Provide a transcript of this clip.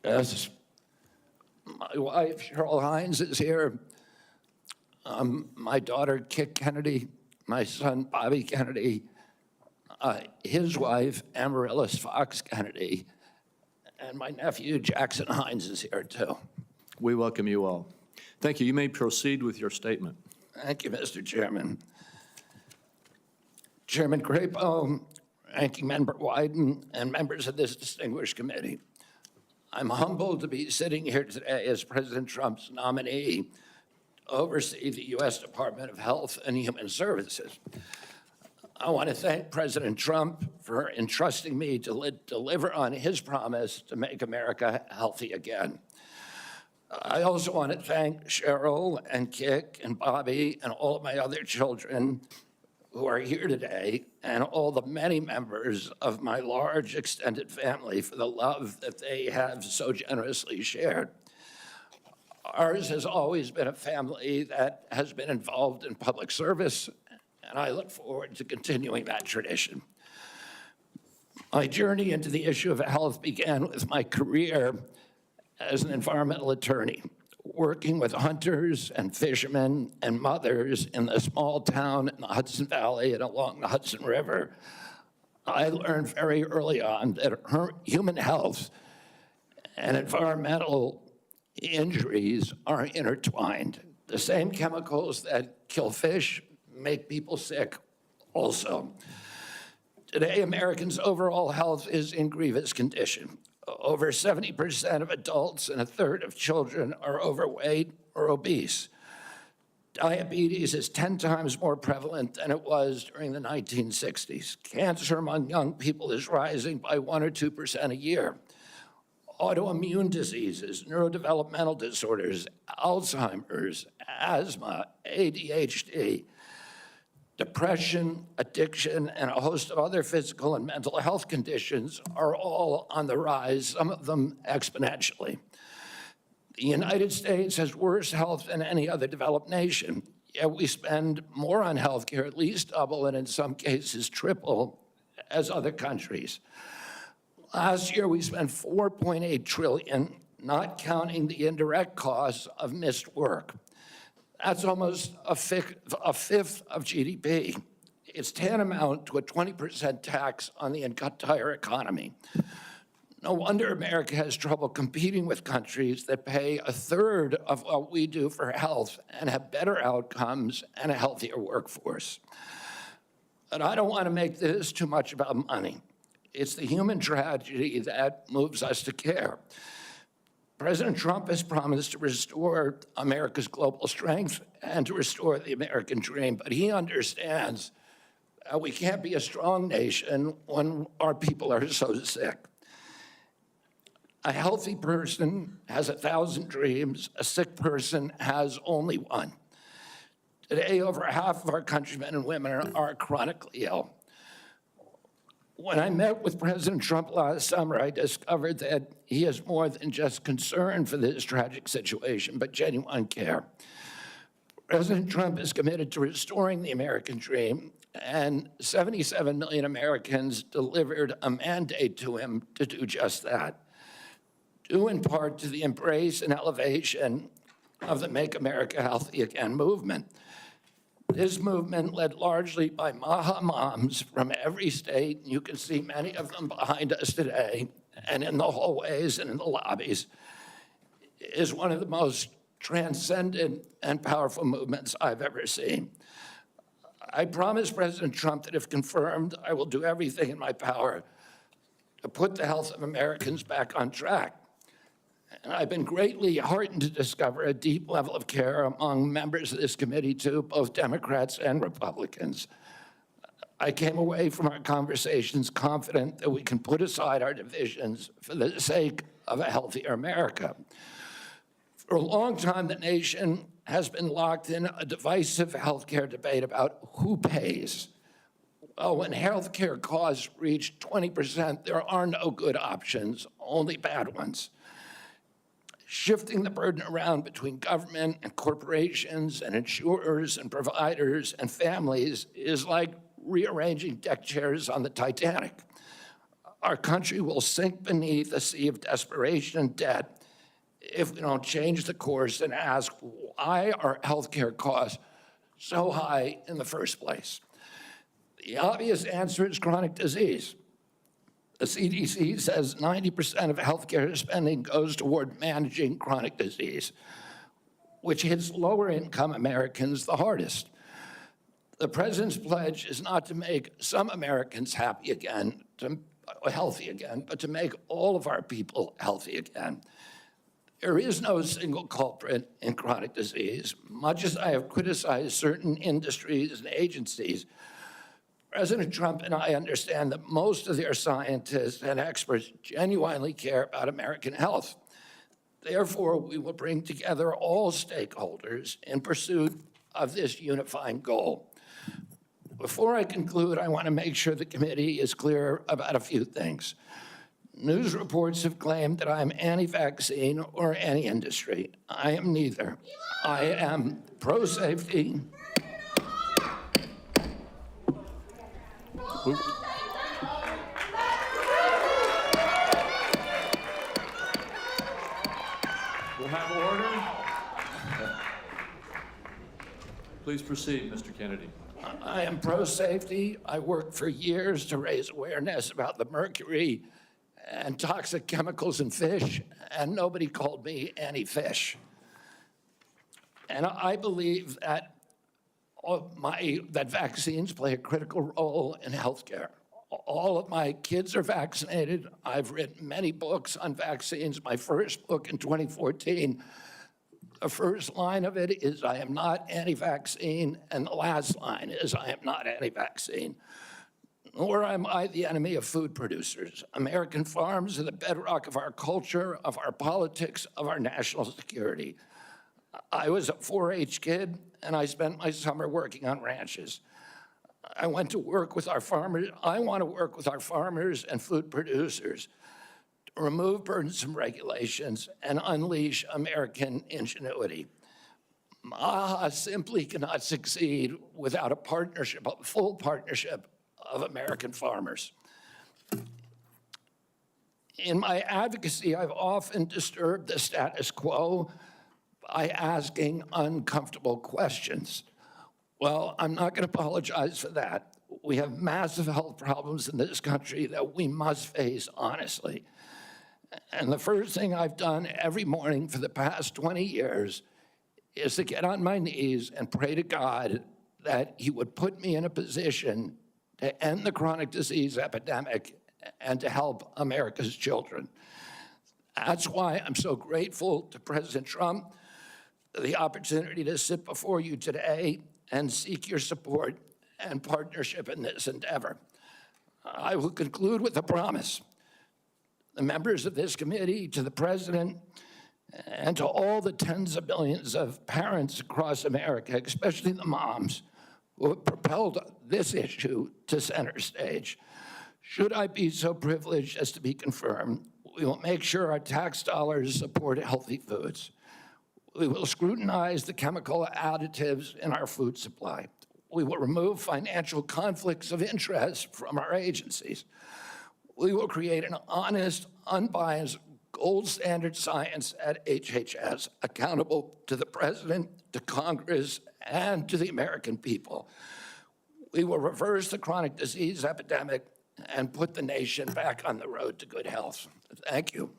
Yes, my wife, Cheryl Hines, is here. My daughter, Kit Kennedy, my son, Bobby Kennedy, his wife, Amaryllis Fox Kennedy, and my nephew, Jackson Hines, is here too. We welcome you all. Thank you. You may proceed with your statement. Thank you, Mr. Chairman. Chairman Crapo, Ranking Member Wyden, and members of this distinguished committee. I'm humbled to be sitting here today as President Trump's nominee to oversee the U.S. Department of Health and Human Services. I want to thank President Trump for entrusting me to deliver on his promise to make America healthy again. I also want to thank Cheryl and Kik and Bobby and all of my other children who are here today, and all the many members of my large extended family for the love that they have so generously shared. Ours has always been a family that has been involved in public service, and I look forward to continuing that tradition. My journey into the issue of health began with my career as an environmental attorney, working with hunters and fishermen and mothers in a small town in the Hudson Valley and along the Hudson River. I learned very early on that human health and environmental injuries are intertwined. The same chemicals that kill fish make people sick also. Today, Americans' overall health is in grievous condition. Over 70% of adults and a third of children are overweight or obese. Diabetes is 10 times more prevalent than it was during the 1960s. Cancer among young people is rising by 1 or 2% a year. Autoimmune diseases, neurodevelopmental disorders, Alzheimer's, asthma, ADHD, depression, addiction, and a host of other physical and mental health conditions are all on the rise, some of them exponentially. The United States has worse health than any other developed nation, yet we spend more on health care, at least double, and in some cases triple, as other countries. Last year, we spent $4.8 trillion, not counting the indirect costs of missed work. That's almost a fifth of GDP. It's tantamount to a 20% tax on the entire economy. No wonder America has trouble competing with countries that pay a third of what we do for health and have better outcomes and a healthier workforce. But I don't want to make this too much about money. It's the human tragedy that moves us to care. President Trump has promised to restore America's global strength and to restore the American dream, but he understands that we can't be a strong nation when our people are so sick. A healthy person has 1,000 dreams. A sick person has only one. Today, over half of our countrymen and women are chronically ill. When I met with President Trump last summer, I discovered that he has more than just concern for this tragic situation, but genuine care. President Trump is committed to restoring the American dream, and 77 million Americans delivered a mandate to him to do just that, due in part to the embrace and elevation of the Make America Healthy Again movement. This movement, led largely by Maha moms from every state, and you can see many of them behind us today, and in the hallways and in the lobbies, is one of the most transcendent and powerful movements I've ever seen. I promise President Trump that if confirmed, I will do everything in my power to put the health of Americans back on track. And I've been greatly heartened to discover a deep level of care among members of this committee, too, both Democrats and Republicans. I came away from our conversations confident that we can put aside our divisions for the sake of a healthier America. For a long time, the nation has been locked in a divisive healthcare debate about who pays. Well, when healthcare costs reach 20%, there are no good options, only bad ones. Shifting the burden around between government and corporations and insurers and providers and families is like rearranging deck chairs on the Titanic. Our country will sink beneath a sea of desperation and debt if we don't change the course and ask why are healthcare costs so high in the first place. The obvious answer is chronic disease. The CDC says 90% of healthcare spending goes toward managing chronic disease, which hits lower income Americans the hardest. The president's pledge is not to make some Americans healthy again, but to make all of our people healthy again. There is no single culprit in chronic disease. Much as I have criticized certain industries and agencies, President Trump and I understand that most of their scientists and experts genuinely care about American health. Therefore, we will bring together all stakeholders in pursuit of this unifying goal. Before I conclude, I want to make sure the committee is clear about a few things. News reports have claimed that I'm anti-vaccine or anti-industry. I am neither. I am pro-safety. We'll have order. Please proceed, Mr. Kennedy. I am pro-safety. I worked for years to raise awareness about the mercury and toxic chemicals in fish, and nobody called me anti-fish. And I believe that that vaccines play a critical role in healthcare. All of my kids are vaccinated. I've written many books on vaccines. My first book in 2014, the first line of it is, I am not anti-vaccine, and the last line is, I am not anti-vaccine. Nor am I the enemy of food producers. American farms are the bedrock of our culture, of our politics, of our national security. I was a 4-H kid, and I spent my summer working on ranches. I went to work with our farmers. I want to work with our farmers and food producers to remove burdensome regulations and unleash American ingenuity. MAHA simply cannot succeed without a partnership, a full partnership of American farmers. In my advocacy, I've often disturbed the status quo by asking uncomfortable questions. Well, I'm not going to apologize for that. We have massive health problems in this country that we must face honestly. And the first thing I've done every morning for the past 20 years is to get on my knees and pray to God that he would put me in a position to end the chronic disease epidemic and to help America's children. That's why I'm so grateful to President Trump for the opportunity to sit before you today and seek your support and partnership in this endeavor. I will conclude with a promise. The members of this committee, to the president, and to all the tens of millions of parents across America, especially the moms, who have propelled this issue to center stage. Should I be so privileged as to be confirmed, we will make sure our tax dollars support healthy foods. We will scrutinize the chemical additives in our food supply. We will remove financial conflicts of interest from our agencies. We will create an honest, unbiased, gold standard science at HHS, accountable to the president, to Congress, and to the American people. We will reverse the chronic disease epidemic and put the nation back on the road to good health. Thank you.